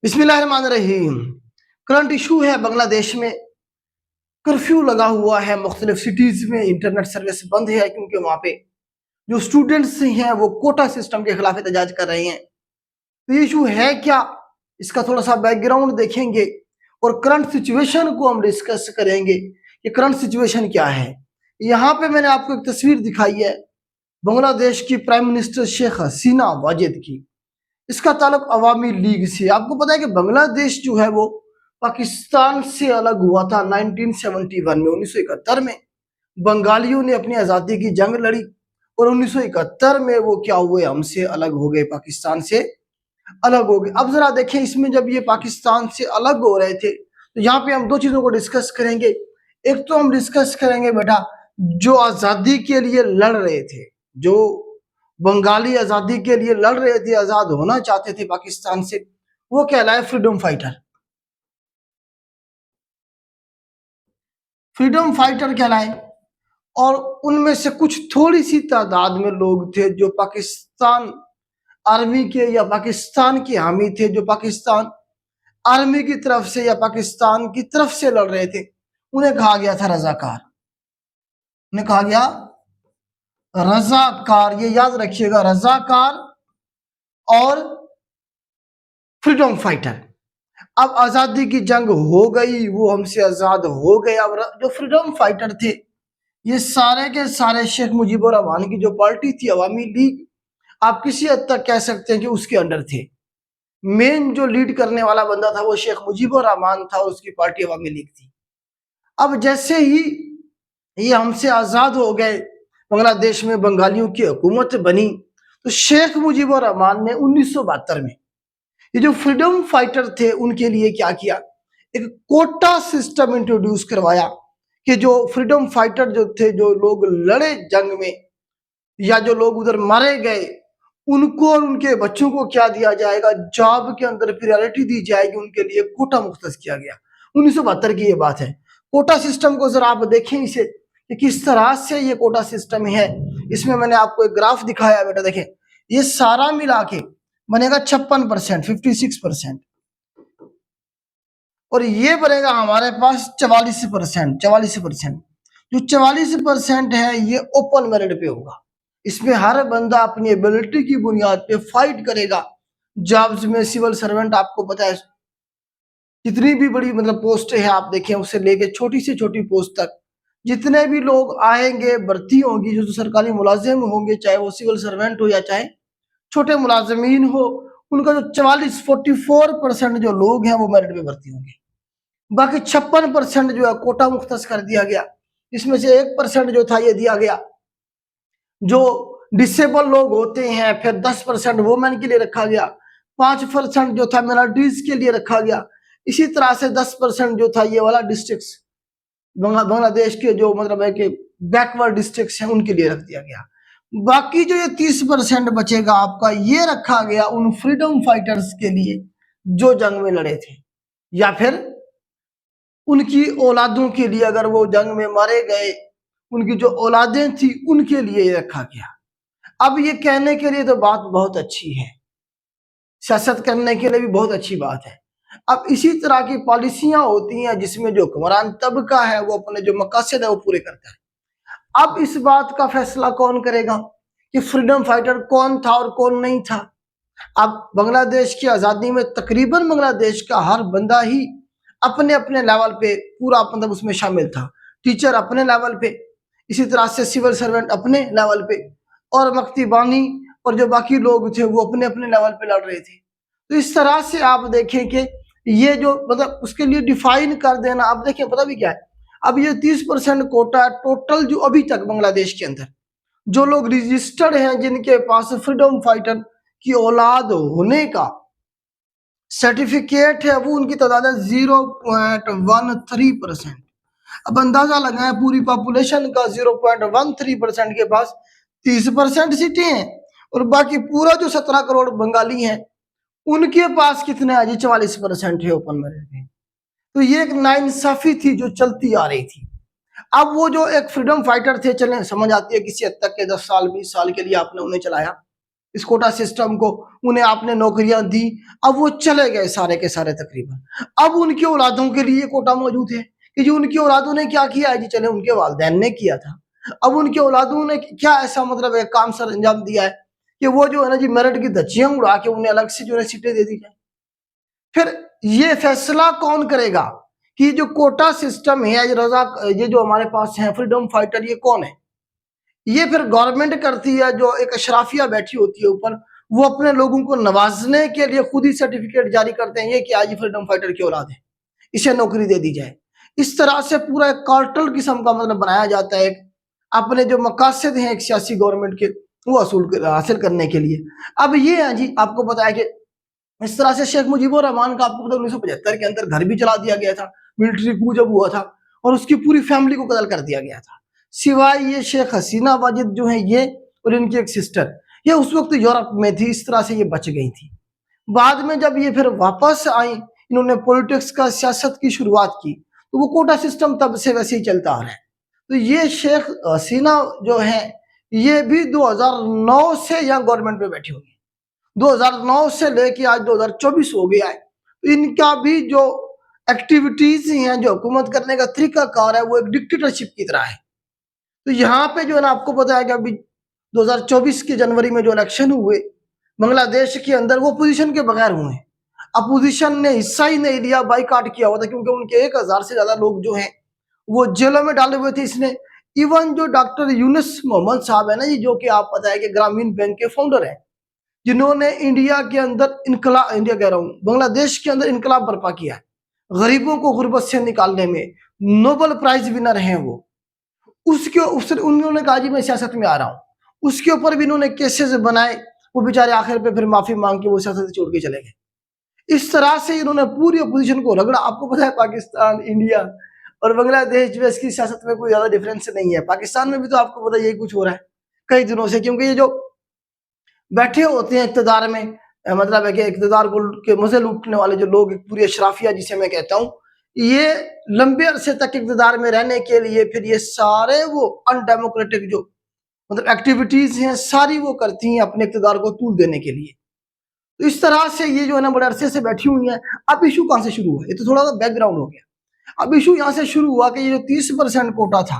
बिस्मिल्लाहिर्रहमानिर्रहीम। Current issue है बांग्लादेश में। कर्फ्यू लगा हुआ है, मुख्तलिफ सिटीज में इंटरनेट सर्विस बंद है क्योंकि वहां पे जो स्टूडेंट्स हैं वो कोटा सिस्टम के खिलाफ एहतजाज कर रहे हैं। तो ये इशू है क्या, इसका थोड़ा सा बैकग्राउंड देखेंगे और करंट सिचुएशन को हम डिस्कस करेंगे कि करंट सिचुएशन क्या है। यहाँ पे मैंने आपको एक तस्वीर दिखाई है बांग्लादेश की प्राइम मिनिस्टर शेख हसीना वाजिद की। इसका ताल्लुक अवामी लीग से। आपको पता है कि बांग्लादेश जो है वो पाकिस्तान से अलग हुआ था 1971 में, 1971 में बंगालियों ने अपनी आज़ादी की जंग लड़ी और 1971 में वो क्या हुए, हमसे अलग हो गए, पाकिस्तान से अलग हो गए। अब जरा देखें, इसमें जब ये पाकिस्तान से अलग हो रहे थे तो यहाँ पे हम दो चीजों को डिस्कस करेंगे। एक तो हम डिस्कस करेंगे बेटा जो आज़ादी के लिए लड़ रहे थे, जो बंगाली आज़ादी के लिए लड़ रहे थे, आज़ाद होना चाहते थे पाकिस्तान से, वो कहलाए फ्रीडम फाइटर। फ्रीडम फाइटर कहलाए। और उनमें से कुछ थोड़ी सी तादाद में लोग थे जो पाकिस्तान आर्मी के या पाकिस्तान के हामी थे, जो पाकिस्तान आर्मी की तरफ से या पाकिस्तान की तरफ से लड़ रहे थे। उन्हें कहा गया था रजाकार। उन्हें कहा गया रजाकार, ये याद रखिएगा, रजाकार और फ्रीडम फाइटर। अब आजादी की जंग हो गई, वो हमसे आजाद हो गए। अब जो फ्रीडम फाइटर थे ये सारे के सारे शेख मुजीबुर रहमान की जो पार्टी थी अवामी लीग, आप किसी हद तक कह सकते हैं कि उसके अंडर थे। मेन जो लीड करने वाला बंदा था वो शेख मुजीबुर रहमान था और उसकी पार्टी अवामी लीग थी। अब जैसे ही ये हमसे आजाद हो गए, बांग्लादेश में बंगालियों की हुकूमत बनी, तो शेख मुजीबुर रहमान ने 1972 में ये जो फ्रीडम फाइटर थे उनके लिए क्या किया, एक कोटा सिस्टम इंट्रोड्यूस करवाया कि जो फ्रीडम फाइटर जो थे, जो लोग लड़े जंग में या जो लोग उधर मारे गए, उनको और उनके बच्चों को क्या दिया जाएगा, जॉब के अंदर प्रायोरिटी दी जाएगी, उनके लिए कोटा मुख्तस किया गया। 1972 की ये बात है। कोटा सिस्टम को जरा आप देखें इसे कि किस तरह से ये कोटा सिस्टम है। इसमें मैंने आपको एक ग्राफ दिखाया बेटा, देखें ये सारा मिला के बनेगा 56%, 56%, और ये बनेगा हमारे पास 44%। 44% जो 44% है ये ओपन मेरिट पे होगा। इसमें हर बंदा अपनी एबिलिटी की बुनियाद पे फाइट करेगा। जॉब्स में सिविल सर्वेंट, आपको पता है जितनी भी बड़ी मतलब पोस्ट है आप देखें, उससे लेके छोटी से छोटी पोस्ट तक जितने भी लोग आएंगे, भर्ती होगी, जो सरकारी मुलाजिम होंगे, चाहे वो सिविल सर्वेंट हो या चाहे छोटे मुलाजमीन हो, उनका जो 44% जो लोग हैं वो मेरिट पे भर्ती होंगे। बाकी 56% जो है कोटा मुख्तस कर दिया गया। इसमें से 1% जो था ये दिया गया जो डिसेबल लोग होते हैं, फिर 10% वुमेन के लिए रखा गया, 5% जो था माइनॉरिटीज के लिए रखा गया, इसी तरह से 10% जो था ये वाला डिस्ट्रिक्ट्स, बांग्लादेश के जो मतलब है कि बैकवर्ड डिस्ट्रिक्ट्स हैं उनके लिए रख दिया गया। बाकी जो ये 30% बचेगा आपका, ये रखा गया उन फ्रीडम फाइटर्स के लिए जो जंग में लड़े थे या फिर उनकी औलादों के लिए, अगर वो जंग में मारे गए उनकी जो औलादें थी उनके लिए रखा गया। अब ये कहने के लिए तो बात बहुत अच्छी है, सियासत करने के लिए भी बहुत अच्छी बात है। अब इसी तरह की पॉलिसियां होती हैं जिसमें जो हुक्मरान तबका है वो अपने जो मकासद है वो पूरे करता है। अब इस बात का फैसला कौन करेगा कि फ्रीडम फाइटर कौन था और कौन नहीं था। अब बांग्लादेश की आज़ादी में तकरीबन बांग्लादेश का हर बंदा ही अपने अपने लेवल पे पूरा मतलब उसमें शामिल था। टीचर अपने लेवल पे, इसी तरह से सिविल सर्वेंट अपने लेवल पे, और मकतबानी और जो बाकी लोग थे वो अपने अपने लेवल पे लड़ रहे थे। तो इस तरह से आप देखें कि ये जो मतलब उसके लिए डिफाइन कर देना, आप देखें पता भी क्या है, अब ये 30% कोटा टोटल जो अभी तक बांग्लादेश के अंदर जो लोग रजिस्टर्ड हैं, जिनके पास फ्रीडम फाइटर की औलाद होने का सर्टिफिकेट है, वो उनकी तादाद है 0.13%। अब अंदाजा लगाएं पूरी पॉपुलेशन का 0.13% के पास 30% सीटें हैं और बाकी पूरा जो 17 करोड़ बंगाली हैं उनके पास कितने है जी, 44% है ओपन मेरिट में। तो ये एक नाइंसाफी थी जो चलती आ रही थी। अब वो जो एक फ्रीडम फाइटर थे, चले समझ आती है किसी हद तक के 10 साल 20 साल के लिए आपने उन्हें चलाया, इस कोटा सिस्टम को, उन्हें आपने नौकरियां दी, अब वो चले गए सारे के सारे तकरीबन। अब उनके औलादों के लिए कोटा मौजूद है कि जो उनकी औलादों ने क्या किया है जी, चले उनके वालिदैन ने किया था, अब उनके औलादों ने क्या ऐसा मतलब एक काम सर अंजाम दिया है कि वो जो है ना जी मेरिट की धज्जियां उड़ा के उन्हें अलग से जो है सीटें दे दी जाए। फिर ये फैसला कौन करेगा कि जो कोटा सिस्टम है, ये जो हमारे पास है फ्रीडम फाइटर, ये कौन है? ये फिर गवर्नमेंट करती है, जो एक अशराफिया बैठी होती है ऊपर, वो अपने लोगों को नवाजने के लिए खुद ही सर्टिफिकेट जारी करते हैं, ये कि आज फ्रीडम फाइटर की औलाद है, इसे नौकरी दे दी जाए। इस तरह से पूरा एक कार्टल किस्म का मतलब बनाया जाता है, अपने जो मकासद हैं एक सियासी गवर्नमेंट के, वो हासिल करने के लिए। अब ये है जी, आपको पता है कि इस तरह से शेख मुजीबुर रहमान का आपको पता 1975 के अंदर घर भी चला दिया गया था, मिलिट्री कू जब हुआ था, और उसकी पूरी फैमिली को कत्ल कर दिया गया था, सिवाय ये शेख हसीना वाजिद जो है ये और इनकी एक सिस्टर, ये उस वक्त यूरोप में थी, इस तरह से ये बच गई थी। बाद में जब ये फिर वापस आई, इन्होंने पॉलिटिक्स का सियासत की शुरुआत की, तो वो कोटा सिस्टम तब से वैसे ही चलता आ रहा है। तो ये शेख हसीना जो है ये भी 2009 से यहाँ गवर्नमेंट में बैठी हुई है, 2009 से लेके आज 2024 हो गया है। तो इनका भी जो एक्टिविटीज हैं, जो हुकूमत करने का तरीका कार है, वो एक डिक्टेटरशिप की तरह है। तो यहाँ पे जो है ना, आपको पता है कि अभी 2024 के जनवरी में जो इलेक्शन हुए बांग्लादेश के अंदर, वो पोजीशन के बगैर हुए। अपोजिशन ने हिस्सा ही नहीं लिया, बाइकाट किया हुआ था, क्योंकि उनके 1000 से ज्यादा लोग जो हैं वो जेलों में डाले हुए थे इसने। इवन जो डॉक्टर यूनुस मोहम्मद साहब है ना जी, जो कि आप पता है कि ग्रामीण बैंक के फाउंडर हैं, जिन्होंने इंडिया के अंदर इंडिया कह रहा हूँ, बांग्लादेश के अंदर इनकलाब बर्पा किया है, गरीबों को गुर्बत से निकालने में नोबेल प्राइज विनर हैं वो। उन्होंने कहा जी मैं सियासत में आ रहा हूँ, उसके ऊपर भी इन्होंने केसेस बनाए, वो बेचारे आखिर पे फिर माफी मांग के वो सियासत से छोड़ के चले गए। इस तरह से इन्होंने पूरी अपोजिशन को रगड़ा। आपको पता है पाकिस्तान, इंडिया और बांग्लादेश में इसकी सियासत में कोई ज्यादा डिफरेंस नहीं है। पाकिस्तान में भी तो आपको पता यही कुछ हो रहा है कई दिनों से, क्योंकि ये जो बैठे होते हैं इक़्तिदार में, मतलब है कि इक़्तिदार को के मजे लूटने वाले जो लोग, पूरी अशराफिया जिसे मैं कहता हूँ, ये लंबे अरसे तक इक़्तिदार में रहने के लिए फिर ये सारे वो अनडेमोक्रेटिक जो मतलब एक्टिविटीज हैं सारी वो करती हैं अपने इक़्तिदार को तूल देने के लिए। तो इस तरह से ये जो है ना बड़े अरसे से बैठी हुई हैं। अब इशू कहाँ से शुरू हुआ, ये तो थोड़ा सा बैकग्राउंड हो गया। अब इशू यहाँ से शुरू हुआ कि ये जो 30% कोटा था,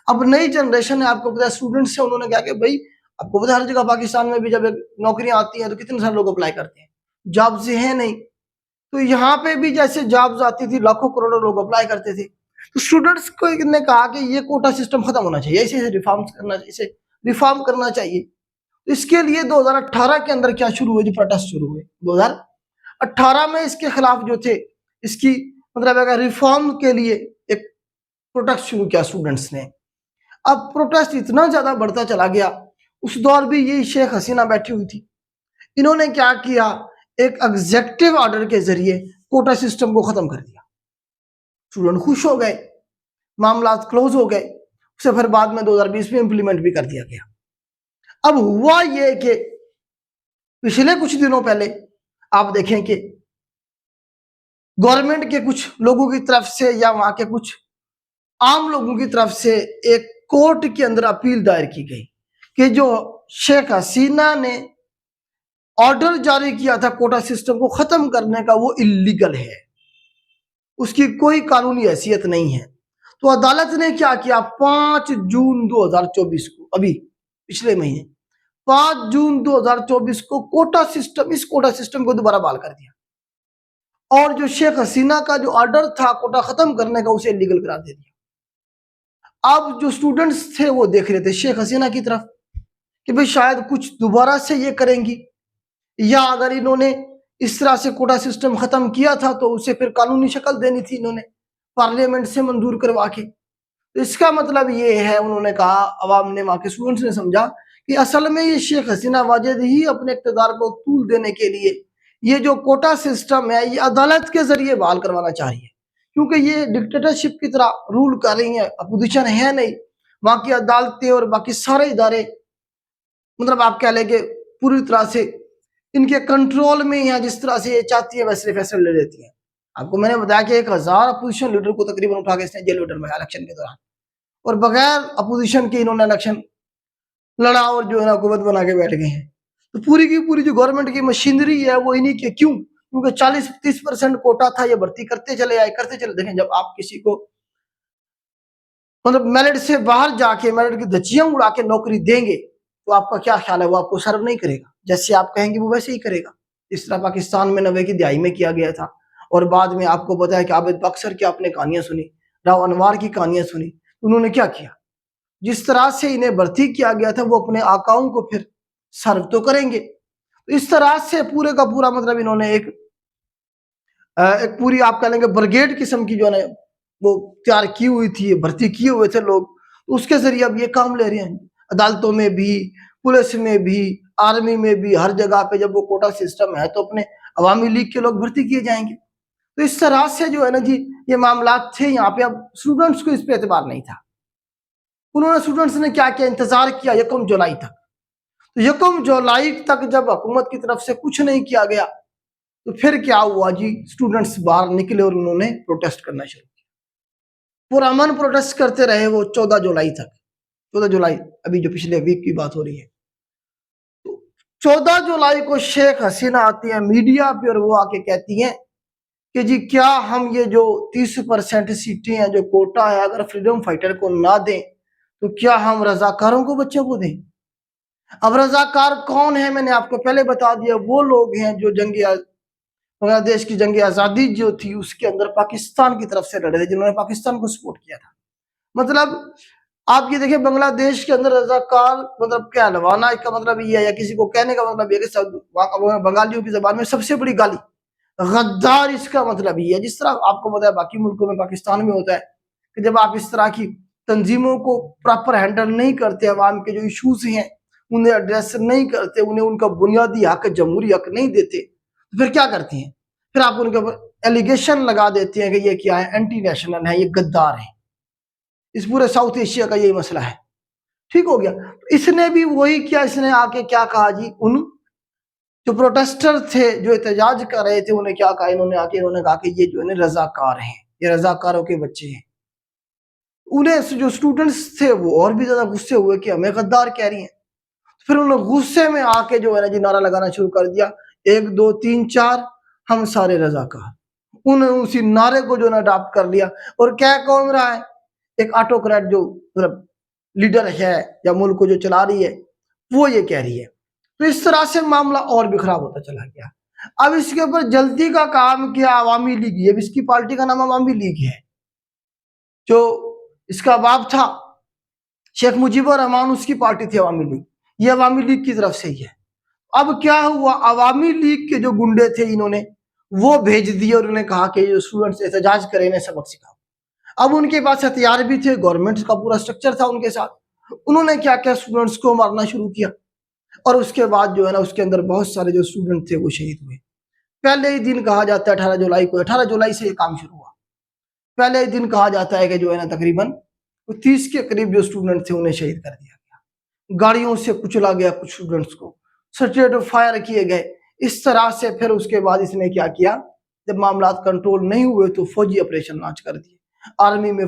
अब नई जनरेशन है, आपको पता है स्टूडेंट्स है, उन्होंने क्या कि भाई आपको पता है हर जगह पाकिस्तान में भी जब नौकरियां आती हैं तो कितने सारे लोग अप्लाई करते हैं, जॉब्स है नहीं। तो यहाँ पे भी जैसे जॉब्स आती थी लाखों करोड़ों लोग अप्लाई करते थे। तो स्टूडेंट्स को ने कहा कि ये कोटा सिस्टम खत्म होना चाहिए, इसे रिफॉर्म करना चाहिए। तो इसके लिए 2018 के अंदर क्या शुरू हुए, जो प्रोटेस्ट शुरू हुए 2018 में इसके खिलाफ जो थे, इसकी मतलब रिफॉर्म के लिए एक प्रोटेस्ट शुरू किया स्टूडेंट्स ने। अब प्रोटेस्ट इतना ज्यादा बढ़ता चला गया, उस दौर भी ये शेख हसीना बैठी हुई थी। इन्होंने क्या किया, एक एग्जेक्टिव ऑर्डर के जरिए कोटा सिस्टम को खत्म कर दिया। स्टूडेंट खुश हो गए, मामला क्लोज हो गए। उसे फिर बाद में 2020 में इंप्लीमेंट भी कर दिया गया। अब हुआ ये कि पिछले कुछ दिनों पहले आप देखें कि गवर्नमेंट के कुछ लोगों की तरफ से या वहां के कुछ आम लोगों की तरफ से एक कोर्ट के अंदर अपील दायर की गई कि जो शेख हसीना ने ऑर्डर जारी किया था कोटा सिस्टम को खत्म करने का, वो इलीगल है, उसकी कोई कानूनी हैसियत नहीं है। तो अदालत ने क्या किया, 5 जून 2024 को, अभी पिछले महीने 5 जून 2024 को इस कोटा सिस्टम को दोबारा बहाल कर दिया, और जो शेख हसीना का जो ऑर्डर था कोटा खत्म करने का, उसे इलीगल करार दे दिया। अब जो स्टूडेंट्स थे वो देख रहे थे शेख हसीना की तरफ कि भाई शायद कुछ दोबारा से ये करेंगी, या अगर इन्होंने इस तरह से कोटा सिस्टम खत्म किया था तो उसे फिर कानूनी शक्ल देनी थी इन्होंने पार्लियामेंट से मंजूर करवा के। तो इसका मतलब ये है, उन्होंने कहा, अवाम ने, वहां के स्टूडेंट्स ने समझा कि असल में ये शेख हसीना वाजिद ही अपने इक़्तिदार को तूल देने के लिए ये जो कोटा सिस्टम है ये अदालत के जरिए बहाल करवाना चाह रही है, क्योंकि ये डिक्टेटरशिप की तरह रूल कर रही है, अपोजिशन है नहीं, वहां की अदालतें और बाकी सारे इदारे मतलब आप कह लेंगे पूरी तरह से इनके कंट्रोल में है, जिस तरह से ये चाहती है वैसे फैसले ले लेती है। आपको मैंने बताया कि 1000 अपोजिशन लीडर को तकरीबन उठा के इसने जेल में डलवाया इलेक्शन के दौरान, और बगैर अपोजिशन के इन्होंने इलेक्शन लड़ा और जो है ना हुकूमत बना के बैठ गए हैं। तो पूरी की पूरी जो गवर्नमेंट की मशीनरी है वो इन्हीं के, क्यों? क्योंकि 40-30% कोटा था, ये भर्ती करते चले आए, करते चले। देखें, जब आप किसी को मतलब मेरिट से बाहर जाके मेरिट की धज्जियां उड़ा के नौकरी देंगे तो आपका क्या ख्याल है, वो आपको सर्व नहीं करेगा? जैसे आप कहेंगे वो वैसे ही करेगा। इस तरह पाकिस्तान में 90 की दिहाई में किया गया था। और बाद में आपको पता है कि आबिद बख्शर की आपने कहानियां सुनी, राव अनवार की कहानियां सुनी, उन्होंने क्या किया? जिस तरह से इन्हें भर्ती किया गया था वो अपने आकाओं को फिर सर्व तो करेंगे। तो इस तरह से पूरे का पूरा मतलब इन्होंने एक पूरी आप कह लेंगे ब्रिगेड किस्म की जो है वो तैयार की हुई थी, भर्ती किए हुए थे लोग। तो उसके जरिए अब ये काम ले रहे हैं, अदालतों में भी, पुलिस में भी, आर्मी में भी, हर जगह पे जब वो कोटा सिस्टम है तो अपने अवामी लीग के लोग भर्ती किए जाएंगे। तो इस तरह से जो है ना जी ये मामला थे यहाँ पे। अब स्टूडेंट्स को इस पे एतबार नहीं था। उन्होंने स्टूडेंट्स ने क्या किया, इंतजार किया 1 जुलाई तक। तो 1 जुलाई तक जब हुकूमत की तरफ से कुछ नहीं किया गया तो फिर क्या हुआ जी, स्टूडेंट्स बाहर निकले और उन्होंने प्रोटेस्ट करना शुरू किया। पुरअमन प्रोटेस्ट करते रहे वो 14 जुलाई तक। 14 जुलाई अभी जो पिछले वीक की बात हो रही है। तो 14 जुलाई को शेख हसीना आती है मीडिया पे और वो आके कहती हैं कि जी क्या हम ये जो 30% सीटें हैं जो कोटा है अगर फ्रीडम फाइटर को ना दें तो क्या हम रजाकारों को बच्चों को दें? अब रजाकार कौन है, मैंने आपको पहले बता दिया, वो लोग हैं जो बांग्लादेश की जंग आजादी जो थी उसके अंदर पाकिस्तान की तरफ से लड़े थे, जिन्होंने पाकिस्तान को सपोर्ट किया था। मतलब आप ये देखिए बांग्लादेश के अंदर रजाकार मतलब कहलवाना इसका मतलब ये है, या किसी को कहने का मतलब ये कि बंगालियों की जबान में सबसे बड़ी गाली गद्दार, इसका मतलब ये है। जिस तरह आपको पता है बाकी मुल्कों में, पाकिस्तान में होता है कि जब आप इस तरह की तंजीमों को प्रॉपर हैंडल नहीं करते, अवाम के जो इशूज हैं उन्हें एड्रेस नहीं करते, उन्हें उनका बुनियादी हक जमहूरी हक नहीं देते, तो फिर क्या करते हैं? फिर आप उनके ऊपर एलिगेशन लगा देते हैं कि ये क्या है, एंटी नेशनल है, ये गद्दार है। इस पूरे साउथ एशिया का यही मसला है। ठीक हो गया। इसने भी वही किया, इसने आके क्या कहा जी, उन जो प्रोटेस्टर थे जो एहतजाज कर रहे थे उन्हें क्या कहा, इन्होंने कहा कि ये जो है रजाकार हैं, ये रजाकारों के बच्चे हैं। उन्हें जो स्टूडेंट्स थे वो और भी ज्यादा गुस्से हुए कि हमें गद्दार कह रही हैं। फिर उन्होंने गुस्से में आके जो है ना जी नारा लगाना शुरू कर दिया, 1 2 3 4 हम सारे रजाकार। उन्होंने उसी नारे को जो ना अडॉप्ट कर लिया। और क्या कौन रहा है, एक ऑटोक्रेट जो मतलब लीडर है या मुल्क को जो चला रही है वो ये कह रही है। तो इस तरह से मामला और भी खराब होता चला गया। अब इसके ऊपर जल्दी का काम किया अवामी लीग, ये भी इसकी पार्टी का नाम अवामी लीग है। जो इसका बाप था शेख मुजीबुर रहमान, उसकी पार्टी थी अवामी लीग, ये अवामी लीग की तरफ से ही है। अब क्या हुआ, अवामी लीग के जो गुंडे थे इन्होंने वो भेज दिए और उन्होंने कहा कि जो स्टूडेंट्स एहतजाज करें इन्हें सबक सिखाओ। अब उनके पास हथियार भी थे, गवर्नमेंट का पूरा स्ट्रक्चर था उनके साथ। उन्होंने क्या किया, स्टूडेंट्स को मारना शुरू किया और उसके बाद जो है ना उसके अंदर बहुत सारे जो स्टूडेंट थे वो शहीद हुए। पहले ही दिन कहा जाता है 18 जुलाई को, 18 जुलाई से ये काम शुरू हुआ। पहले ही दिन कहा जाता है कि जो है ना तकरीबन 30 के करीब जो स्टूडेंट थे उन्हें शहीद कर दिया गया, गाड़ियों से कुचला गया, कुछ स्टूडेंट्स को स्ट्रेट फायर किए गए। इस तरह से फिर उसके बाद इसने क्या किया, जब मामला कंट्रोल नहीं हुए तो फौजी ऑपरेशन लॉन्च कर दिए। आर्मी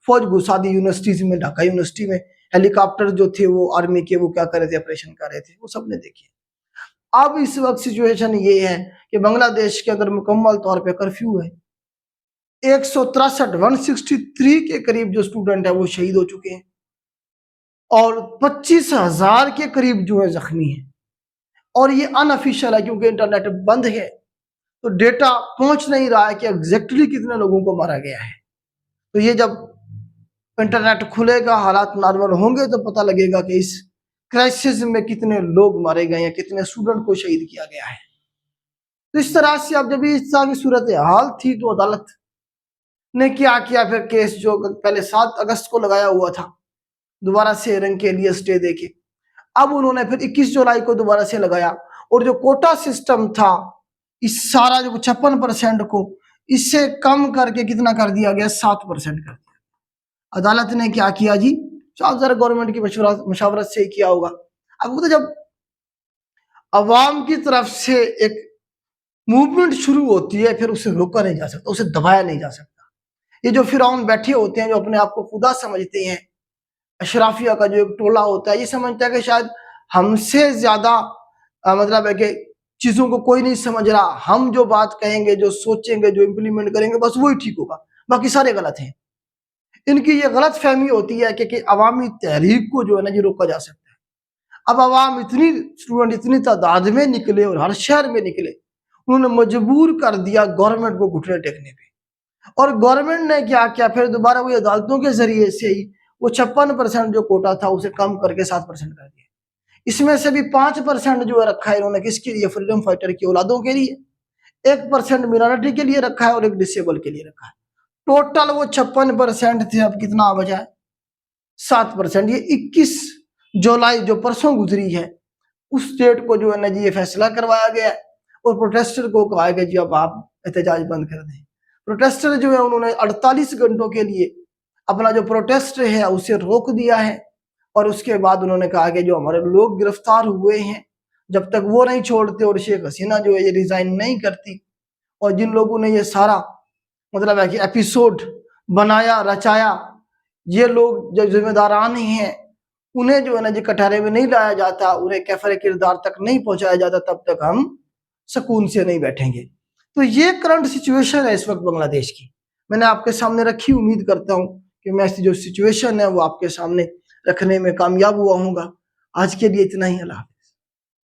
फौज घुसा दी यूनिवर्सिटीज में, ढाका यूनिवर्सिटी में हेलीकॉप्टर जो थे वो आर्मी के वो क्या कर रहे थे, ऑपरेशन कर रहे थे, वो सबने देखे। अब इस वक्त सिचुएशन ये है कि बांग्लादेश के अंदर मुकम्मल तौर पे कर्फ्यू है। 163 के करीब जो स्टूडेंट है वो शहीद हो चुके हैं और 25,000 के करीब जो है जख्मी है। और ये अनऑफिशियल है क्योंकि इंटरनेट बंद है तो डेटा पहुंच नहीं रहा है कि एग्जैक्टली कितने लोगों को मारा गया है। तो ये जब इंटरनेट खुलेगा, हालात नॉर्मल होंगे तो पता लगेगा कि इस क्राइसिस में कितने लोग मारे गए हैं, कितने स्टूडेंट को शहीद किया गया है। तो इस तरह से अब जब इस तरह की सूरत हाल थी तो अदालत ने क्या किया, फिर केस जो पहले 7 अगस्त को लगाया हुआ था दोबारा से रंग के लिए स्टे देके, अब उन्होंने फिर 21 जुलाई को दोबारा से लगाया। और जो कोटा सिस्टम था इस सारा जो 56% को इससे कम करके कितना कर दिया गया, 7% कर दिया। अदालत ने क्या किया जी, साफ जरा गवर्नमेंट की मशावरत से ही किया होगा। अब तो जब अवाम की तरफ से एक मूवमेंट शुरू होती है फिर उसे रोका नहीं जा सकता, उसे दबाया नहीं जा सकता। ये जो फिरौन बैठे होते हैं जो अपने आप को खुदा समझते हैं, अशराफिया का जो एक टोला होता है, ये समझता है कि शायद हमसे ज्यादा मतलब है कि चीजों को कोई नहीं समझ रहा, हम जो बात कहेंगे, जो सोचेंगे, जो इम्प्लीमेंट करेंगे बस वही ठीक होगा, बाकी सारे गलत हैं। इनकी ये गलत फहमी होती है कि अवामी तहरीक को जो है ना जी रोका जा सकता है। अब अवाम इतनी स्टूडेंट इतनी तादाद में निकले और हर शहर में निकले, उन्होंने मजबूर कर दिया गवर्नमेंट को घुटने टेकने पे। और गवर्नमेंट ने क्या किया, फिर दोबारा वही अदालतों के जरिए से ही वो 56% जो कोटा था उसे कम करके 7% कर दिया। इसमें से भी 5% जो है रखा है इन्होंने किसके लिए, फ्रीडम फाइटर की औलादों के लिए, 1% मिनॉरिटी के लिए रखा है और एक डिसेबल के लिए रखा है। टोटल वो 56% थे, अब कितना बचा है, 7%। ये 21 जुलाई जो परसों गुजरी है उस डेट को जो है ना जी ये फैसला करवाया गया है और प्रोटेस्टर को कहा गया जी अब आप एहतजाज बंद कर दें। प्रोटेस्टर जो है उन्होंने 48 घंटों के लिए अपना जो प्रोटेस्ट है उसे रोक दिया है और उसके बाद उन्होंने कहा कि जो हमारे लोग गिरफ्तार हुए हैं जब तक वो नहीं छोड़ते और शेख हसीना जो है ये रिजाइन नहीं करती और जिन लोगों ने ये सारा मतलब है कि एपिसोड बनाया रचाया, ये लोग जो जिम्मेदारान हैं उन्हें जो है ना जी कटहरे में नहीं लाया जाता, उन्हें कैफरे किरदार तक नहीं पहुंचाया जाता, तब तक हम सुकून से नहीं बैठेंगे। तो ये करंट सिचुएशन है इस वक्त बांग्लादेश की, मैंने आपके सामने रखी। उम्मीद करता हूं कि मैं जो सिचुएशन है वो आपके सामने रखने में कामयाब हुआ हूँगा। आज के लिए इतना ही। अल्लाह।